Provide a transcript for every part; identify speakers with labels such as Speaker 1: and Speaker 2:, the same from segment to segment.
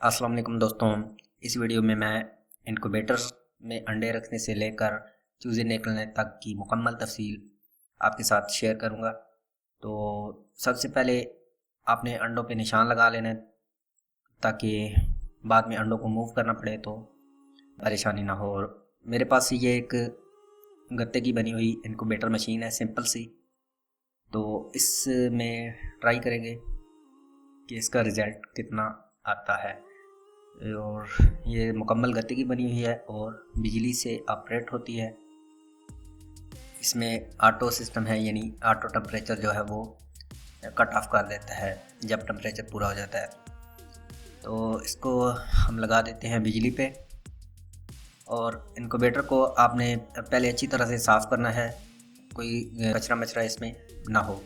Speaker 1: अस्सलाम वालेकुम दोस्तों। इस वीडियो में मैं इनक्यूबेटर में अंडे रखने से लेकर चूज़े निकलने तक की मुकम्मल तफसील आपके साथ शेयर करूंगा। तो सबसे पहले आपने अंडों पे निशान लगा लेना है ताकि बाद में अंडों को मूव करना पड़े तो परेशानी ना हो। और मेरे पास ये एक गत्ते की बनी हुई इनक्यूबेटर मशीन है, सिंपल सी। तो इसमें ट्राई करेंगे कि इसका रिज़ल्ट कितना आता है। और ये मुकम्मल गत्ते की बनी हुई है और बिजली से ऑपरेट होती है। इसमें ऑटो सिस्टम है, यानी ऑटो टेम्परेचर जो है वो कट ऑफ कर देता है जब टेम्परेचर पूरा हो जाता है। तो इसको हम लगा देते हैं बिजली पे। और इनक्यूबेटर को आपने पहले अच्छी तरह से साफ़ करना है, कोई कचरा मचरा इसमें ना हो।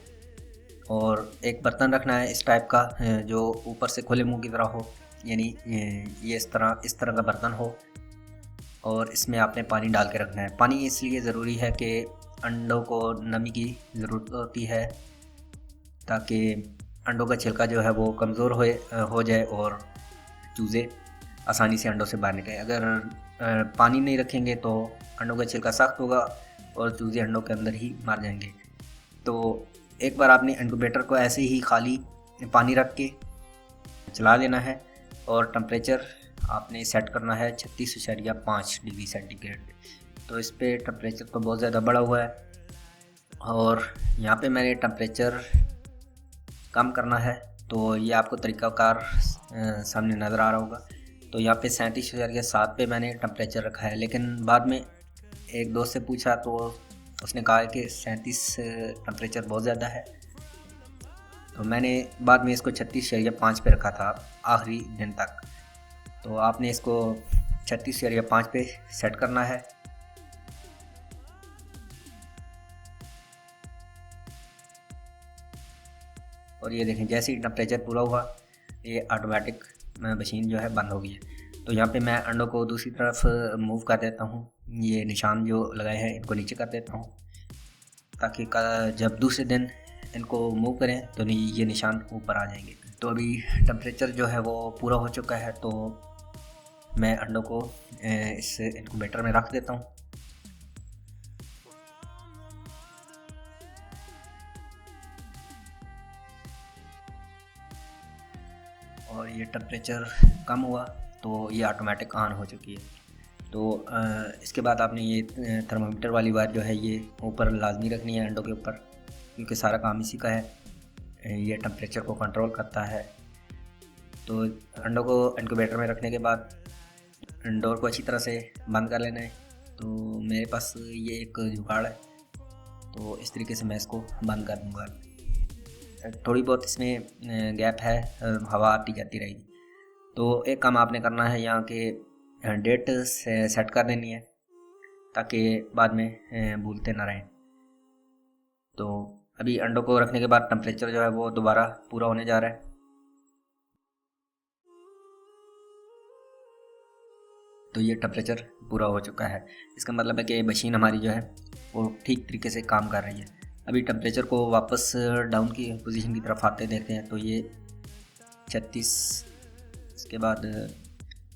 Speaker 1: और एक बर्तन रखना है इस टाइप का जो ऊपर से खुले मुंह की तरह हो, यानी ये इस तरह का बर्तन हो। और इसमें आपने पानी डाल के रखना है। पानी इसलिए ज़रूरी है कि अंडों को नमी की ज़रूरत होती है ताकि अंडों का छिलका जो है वो कमज़ोर हो जाए और चूज़े आसानी से अंडों से बाहर निकले। अगर पानी नहीं रखेंगे तो अंडों का छिलका सख्त होगा और चूज़े अंडों के अंदर ही मर जाएंगे। तो एक बार आपने इनक्यूबेटर को ऐसे ही खाली पानी रख के चला देना है और टेम्परेचर आपने सेट करना है 36.5 डिग्री सेंटीग्रेड पे। तो इस पर टेम्परेचर तो बहुत ज़्यादा बढ़ा हुआ है और यहाँ पे मैंने टेम्परेचर कम करना है। तो ये आपको तरीक़ाकार सामने नज़र आ रहा होगा। तो यहाँ पे 37.7 पे मैंने टेम्परेचर रखा है, लेकिन बाद में एक दोस्त से पूछा तो उसने कहा कि 37 टेम्परेचर बहुत ज़्यादा है। तो मैंने बाद में इसको 36.5 पे रखा था आखिरी दिन तक। तो आपने इसको 36.5 पे सेट करना है। और ये देखें, जैसे ही टेम्परेचर पूरा हुआ ये ऑटोमेटिक मशीन जो है बंद हो गई है। तो यहाँ पे मैं अंडों को दूसरी तरफ मूव कर देता हूँ। ये निशान जो लगाए हैं इनको नीचे कर देता हूँ ताकि जब दूसरे दिन इनको मूव करें तो ये निशान ऊपर आ जाएंगे। तो अभी टेम्परेचर जो है वो पूरा हो चुका है, तो मैं अंडों को इस इनक्यूबेटर में रख देता हूँ। और ये टेम्परेचर कम हुआ तो ये ऑटोमेटिक ऑन हो चुकी है। तो इसके बाद आपने ये थर्मामीटर वाली वायर जो है ये ऊपर लाजमी रखनी है अंडों के ऊपर, क्योंकि सारा काम इसी का है। ये टेम्परेचर को कंट्रोल करता है। तो अंडों को इनक्यूबेटर में रखने के बाद डोर को अच्छी तरह से बंद कर लेना है। तो मेरे पास ये एक जुगाड़ है, तो इस तरीके से मैं इसको बंद कर दूँगा। थोड़ी बहुत इसमें गैप है, हवा आती जाती रहेगी। तो एक काम आपने करना है, यहाँ के डेट सेट कर देनी है ताकि बाद में भूलते ना रहें। तो अभी अंडों को रखने के बाद टेम्परेचर जो है वो दोबारा पूरा होने जा रहा है। तो ये टेम्परेचर पूरा हो चुका है। इसका मतलब है कि मशीन हमारी जो है वो ठीक तरीके से काम कर रही है। अभी टेम्परेचर को वापस डाउन की पोजीशन की तरफ आते देखते हैं। तो ये 36, इसके बाद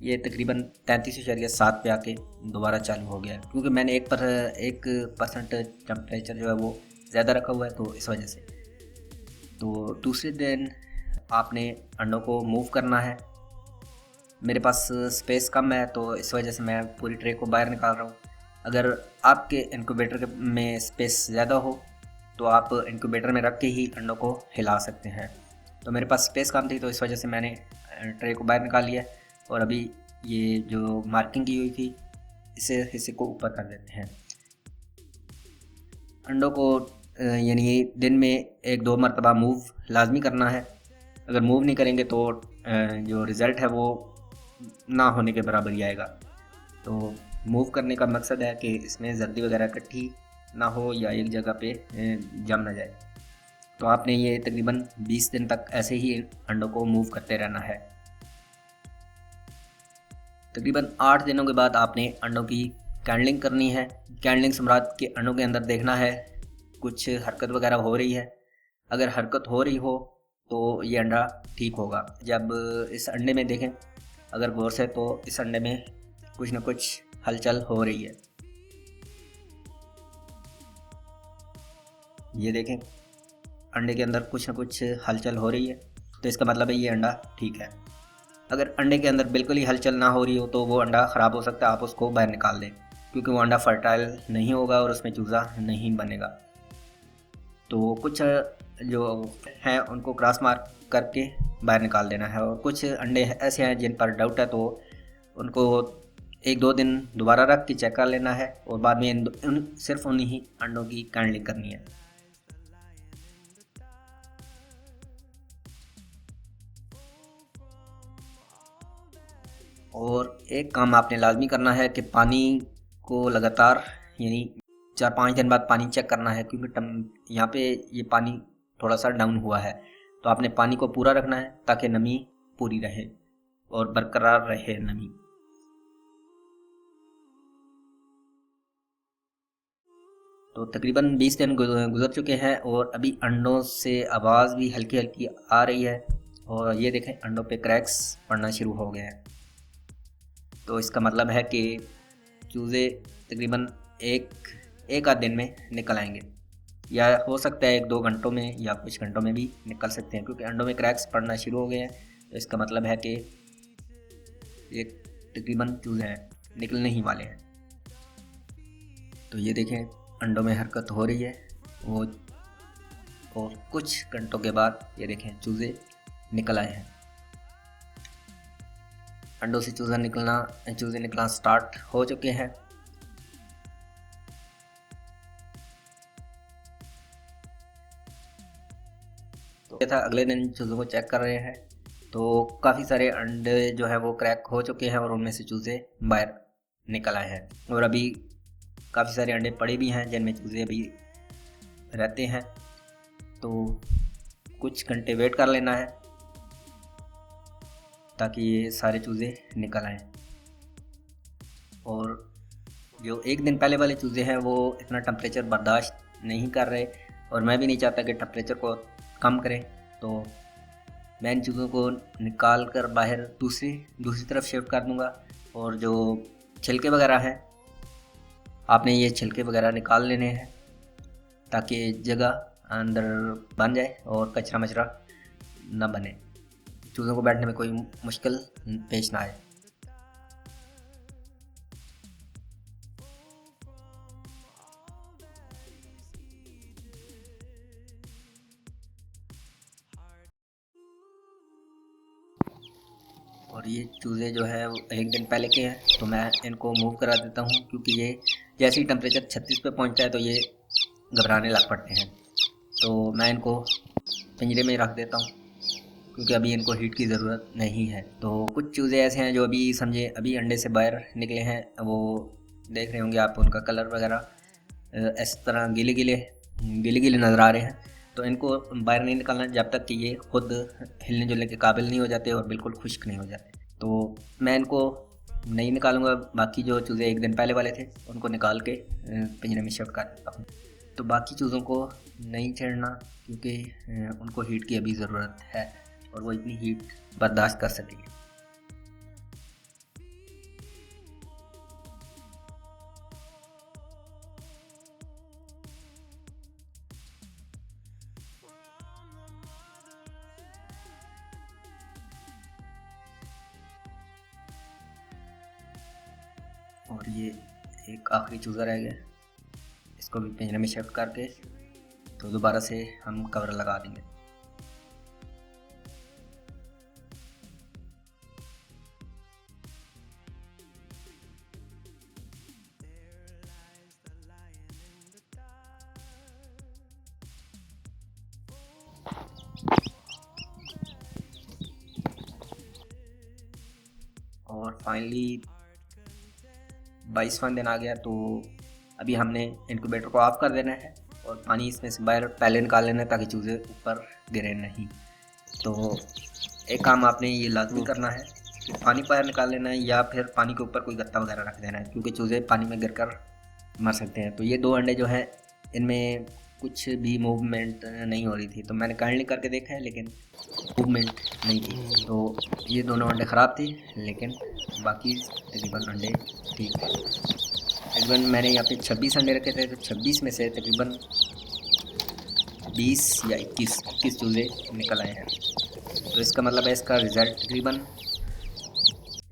Speaker 1: ये तकरीबन 33.7 पे आके दोबारा चालू हो गया है, क्योंकि मैंने 1% टेम्परेचर जो है वो ज़्यादा रखा हुआ है, तो इस वजह से। तो दूसरे दिन आपने अंडों को मूव करना है। मेरे पास स्पेस कम है तो इस वजह से मैं पूरी ट्रे को बाहर निकाल रहा हूँ। अगर आपके इनक्यूबेटर में स्पेस ज़्यादा हो तो आप इनक्यूबेटर में रख के ही अंडों को हिला सकते हैं। तो मेरे पास स्पेस कम थी तो इस वजह से मैंने ट्रे को बाहर निकाल लिया। और अभी ये जो मार्किंग की हुई थी इसे हिस्से को ऊपर कर देते हैं। अंडों को यानी दिन में 1-2 मरतबा मूव लाजमी करना है। अगर मूव नहीं करेंगे तो जो रिज़ल्ट है वो ना होने के बराबर ही आएगा। तो मूव करने का मकसद है कि इसमें जर्दी वगैरह इकट्ठी ना हो या एक जगह पे जम ना जाए। तो आपने ये तकरीबन 20 दिन तक ऐसे ही अंडों को मूव करते रहना है। तकरीबन 8 दिनों के बाद आपने अंडों की कैंडलिंग करनी है। कैंडलिंग से मुराद के अंडों के अंदर देखना है कुछ हरकत वगैरह हो रही है। अगर हरकत हो रही हो तो ये अंडा ठीक होगा। जब इस अंडे में देखें अगर गौर से तो इस अंडे में कुछ न कुछ हलचल हो रही है। ये देखें, अंडे के अंदर कुछ न कुछ हलचल हो रही है, तो इसका मतलब है ये अंडा ठीक है। अगर अंडे के अंदर बिल्कुल ही हलचल ना हो रही हो तो वो अंडा ख़राब हो सकता है, आप उसको बाहर निकाल दें, क्योंकि वो अंडा फर्टाइल नहीं होगा और उसमें चूज़ा नहीं बनेगा। तो कुछ जो हैं उनको क्रॉस मार्क करके बाहर निकाल देना है, और कुछ अंडे ऐसे हैं जिन पर डाउट है तो उनको 1-2 दिन दोबारा रख के चेक कर लेना है, और बाद में सिर्फ उन्हीं अंडों की कैंडलिंग करनी है। और एक काम आपने लाजमी करना है कि पानी को लगातार यानी 4-5 दिन बाद पानी चेक करना है, क्योंकि यहाँ पे ये पानी थोड़ा सा डाउन हुआ है, तो आपने पानी को पूरा रखना है ताकि नमी पूरी रहे और बरकरार रहे नमी। तो तकरीबन 20 दिन गुजर चुके हैं और अभी अंडों से आवाज़ भी हल्की हल्की आ रही है, और ये देखें अंडों पे क्रैक्स पड़ना शुरू हो गए हैं। तो इसका मतलब है कि चूज़े तकरीबन एक आध दिन में निकल आएंगे, या हो सकता है 1-2 घंटों में या कुछ घंटों में भी निकल सकते हैं, क्योंकि अंडों में क्रैक्स पड़ना शुरू हो गए हैं। तो इसका मतलब है कि ये तकरीबन चूज़े हैं निकलने ही वाले हैं। तो ये देखें अंडों में हरकत हो रही है वो, और कुछ घंटों के बाद ये देखें चूज़े निकल आए हैं। अंडों से चूज़े निकलना स्टार्ट हो चुके हैं। तो था अगले दिन चूज़ों को चेक कर रहे हैं, तो काफ़ी सारे अंडे जो है वो क्रैक हो चुके हैं और उनमें से चूज़े बाहर निकल आए हैं, और अभी काफ़ी सारे अंडे पड़े भी हैं जिनमें चूज़े अभी रहते हैं। तो कुछ घंटे वेट कर लेना है ताकि ये सारे चूज़े निकल आएँ। और जो 1 दिन पहले वाले चूज़े हैं वो इतना टेम्परेचर बर्दाश्त नहीं कर रहे, और मैं भी नहीं चाहता कि टेम्परेचर को कम करें, तो मैं इन चूज़ों को निकाल कर बाहर दूसरी तरफ शिफ्ट कर दूंगा। और जो छिलके वगैरह हैं, आपने ये छिलके वगैरह निकाल लेने हैं ताकि जगह अंदर बन जाए और कचरा मचरा न बने, चूज़ों को बैठने में कोई मुश्किल पेश ना आए। और ये चूज़े जो है वो 1 दिन पहले के हैं, तो मैं इनको मूव करा देता हूँ, क्योंकि ये जैसे ही टेम्परेचर 36 पे पहुँचता है तो ये घबराने लग पड़ते हैं। तो मैं इनको पिंजरे में रख देता हूँ, क्योंकि अभी इनको हीट की ज़रूरत नहीं है। तो कुछ चूज़े ऐसे हैं जो अभी समझे अभी अंडे से बाहर निकले हैं, वो देख रहे होंगे आप, उनका कलर वगैरह इस तरह गीले गीले नज़र आ रहे हैं। तो इनको बाहर नहीं निकालना जब तक कि ये खुद हिलने जुलने के काबिल नहीं हो जाते और बिल्कुल खुश्क नहीं हो जाते। तो मैं इनको नहीं निकालूंगा, बाकी जो चूज़े 1 दिन पहले वाले थे उनको निकाल के पिंजरे में शिफ्ट कर देता हूँ। तो बाकी चूज़ों को नहीं छेड़ना, क्योंकि उनको हीट की अभी ज़रूरत है और वो इतनी हीट बर्दाश्त कर सकेंगे। और ये एक आखिरी चूज़ा रह गया, इसको भी पिंजरे में शिफ्ट करके तो दोबारा से हम कवर लगा देंगे। और फाइनली 22वां दिन आ गया, तो अभी हमने इंक्यूबेटर को ऑफ कर देना है और पानी इसमें से बाहर पहले निकाल लेना है ताकि चूज़े ऊपर गिरे नहीं। तो एक काम आपने ये लाजमी करना है कि पानी बाहर निकाल लेना है, या फिर पानी के ऊपर कोई गत्ता वगैरह रख देना है, क्योंकि चूज़े पानी में गिर कर मर सकते हैं। तो ये 2 अंडे जो हैं इनमें कुछ भी मूवमेंट नहीं हो रही थी। तो मैंने काइंडली करके देखा है लेकिन मूवमेंट नहीं थी। तो ये दोनों अंडे ख़राब थे, लेकिन बाकी तकरीबन अंडे ठीक थे। तकरीबन मैंने यहाँ पे 26 अंडे रखे थे, तो 26 में से तकरीबन 20 या 21 चूज़े निकल आए हैं। तो इसका मतलब है इसका रिज़ल्ट तकरीबन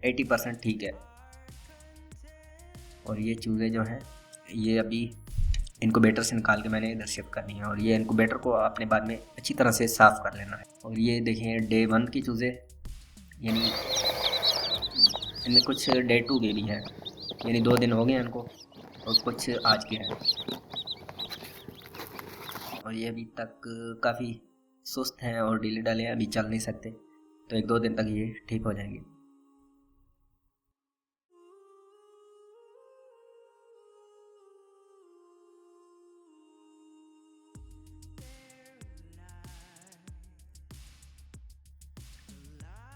Speaker 1: 80% ठीक है। और ये चूज़े जो हैं ये अभी इनक्यूबेटर से निकाल के मैंने इधर शिफ्ट करनी है, और ये इनक्यूबेटर को आपने बाद में अच्छी तरह से साफ़ कर लेना है। और ये देखें डे 1 की चूज़े, यानी इनमें कुछ डे 2 के भी हैं, यानी 2 दिन हो गए इनको, और कुछ आज के हैं। और ये अभी तक काफ़ी सुस्त हैं और ढीले ढाले हैं, अभी चल नहीं सकते। तो 1-2 दिन तक ये ठीक हो जाएंगे।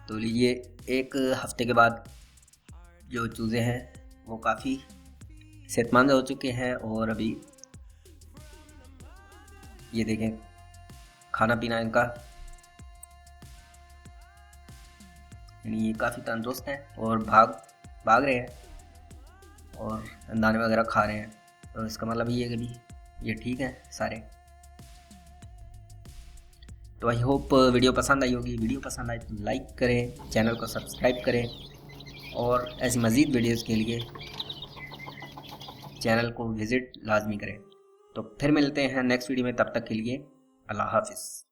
Speaker 1: तो लीजिए 1 हफ्ते के बाद जो चूज़े हैं वो काफ़ी सेहतमंद हो चुके हैं, और अभी ये देखें खाना पीना इनका, यानी ये काफ़ी तंदुरुस्त हैं और भाग रहे हैं और दाने वगैरह खा रहे हैं। तो इसका मतलब ये है कि भी ये ठीक है सारे। तो आई होप वीडियो पसंद आई होगी। वीडियो पसंद आए तो लाइक करें, चैनल को सब्सक्राइब करें, और ऐसी मज़ीद वीडियोस के लिए चैनल को विज़िट लाजमी करें। तो फिर मिलते हैं नेक्स्ट वीडियो में, तब तक के लिए अल्लाह हाफिज़।